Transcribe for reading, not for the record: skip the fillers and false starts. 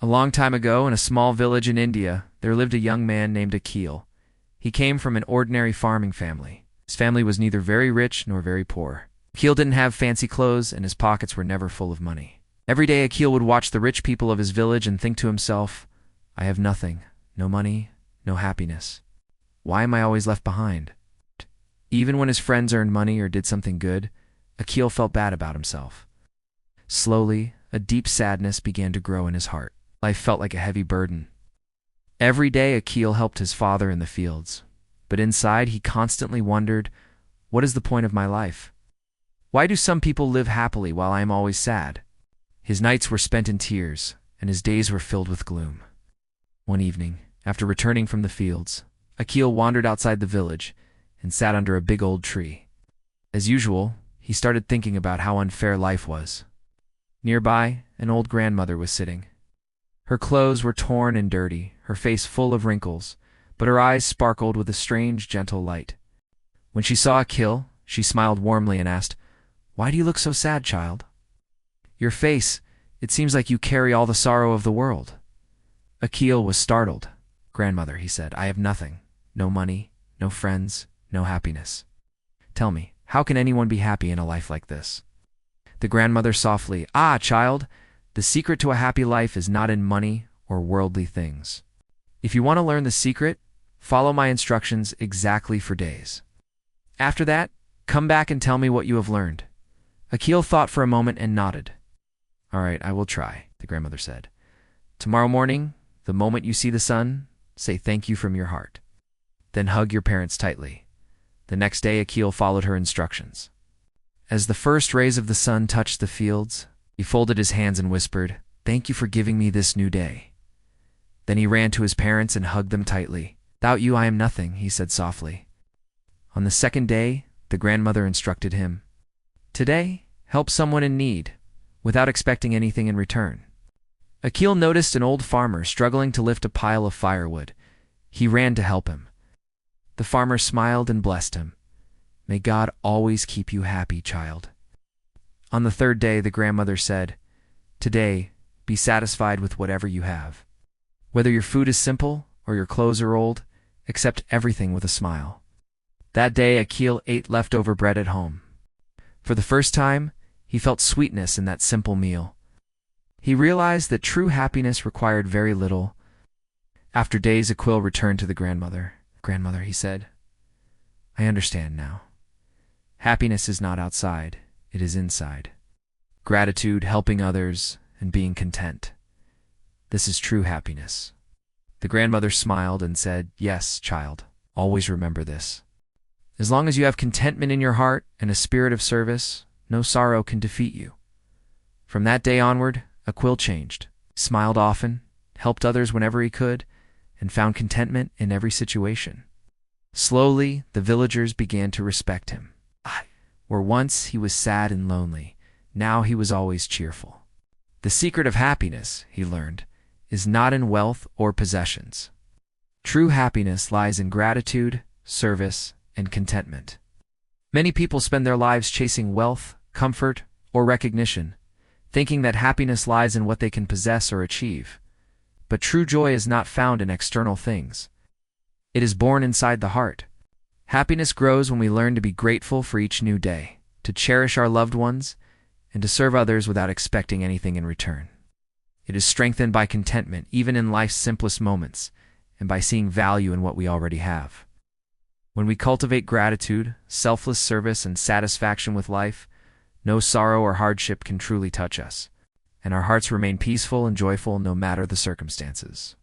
A long time ago, in a small village in India, there lived a young man named Akil. He came from an ordinary farming family. His family was neither very rich nor very poor. Akil didn't have fancy clothes, and his pockets were never full of money. Every day Akil would watch the rich people of his village and think to himself, "I have nothing, no money, no happiness. Why am I always left behind?" Even when his friends earned money or did something good, Akil felt bad about himself. Slowly, a deep sadness began to grow in his heart. Life felt like a heavy burden. Every day Akil helped his father in the fields, but inside he constantly wondered, what is the point of my life? Why do some people live happily while I am always sad? His nights were spent in tears, and his days were filled with gloom. One evening, after returning from the fields, Akil wandered outside the village and sat under a big old tree. As usual, he started thinking about how unfair life was. Nearby, an old grandmother was sitting. Her clothes were torn and dirty, her face full of wrinkles, but her eyes sparkled with a strange, gentle light. When she saw Akil, she smiled warmly and asked, "Why do you look so sad, child? Your face, it seems like you carry all the sorrow of the world." Akil was startled. "Grandmother," he said, "I have nothing. No money, no friends, no happiness. Tell me, how can anyone be happy in a life like this?" The grandmother softly, "Ah, child, the secret to a happy life is not in money or worldly things. If you want to learn the secret, follow my instructions exactly for days. After that, come back and tell me what you have learned." Akil thought for a moment and nodded. "All right, I will try," the grandmother said. "Tomorrow morning, the moment you see the sun, say thank you from your heart. Then hug your parents tightly." The next day, Akil followed her instructions. As the first rays of the sun touched the fields, he folded his hands and whispered, "Thank you for giving me this new day." Then he ran to his parents and hugged them tightly. "Without you, I am nothing," he said softly. On the second day, the grandmother instructed him, "Today, help someone in need, without expecting anything in return." Akil noticed an old farmer struggling to lift a pile of firewood. He ran to help him. The farmer smiled and blessed him. "May God always keep you happy, child." On the third day, the grandmother said, "Today, be satisfied with whatever you have. Whether your food is simple or your clothes are old, accept everything with a smile." That day, Akil ate leftover bread at home. For the first time, he felt sweetness in that simple meal. He realized that true happiness required very little. After days, Akil returned to the grandmother. "Grandmother," he said, "I understand now. Happiness is not outside, it is inside. Gratitude, helping others, and being content. This is true happiness." The grandmother smiled and said, "Yes, child, always remember this. As long as you have contentment in your heart and a spirit of service, no sorrow can defeat you." From that day onward, Akil changed, smiled often, helped others whenever he could, and found contentment in every situation. Slowly, the villagers began to respect him. Where once he was sad and lonely, now he was always cheerful. The secret of happiness, he learned, is not in wealth or possessions. True happiness lies in gratitude, service, and contentment. Many people spend their lives chasing wealth, comfort, or recognition, thinking that happiness lies in what they can possess or achieve. But true joy is not found in external things. It is born inside the heart. Happiness grows when we learn to be grateful for each new day, to cherish our loved ones, and to serve others without expecting anything in return. It is strengthened by contentment, even in life's simplest moments, and by seeing value in what we already have. When we cultivate gratitude, selfless service, and satisfaction with life, no sorrow or hardship can truly touch us, and our hearts remain peaceful and joyful no matter the circumstances.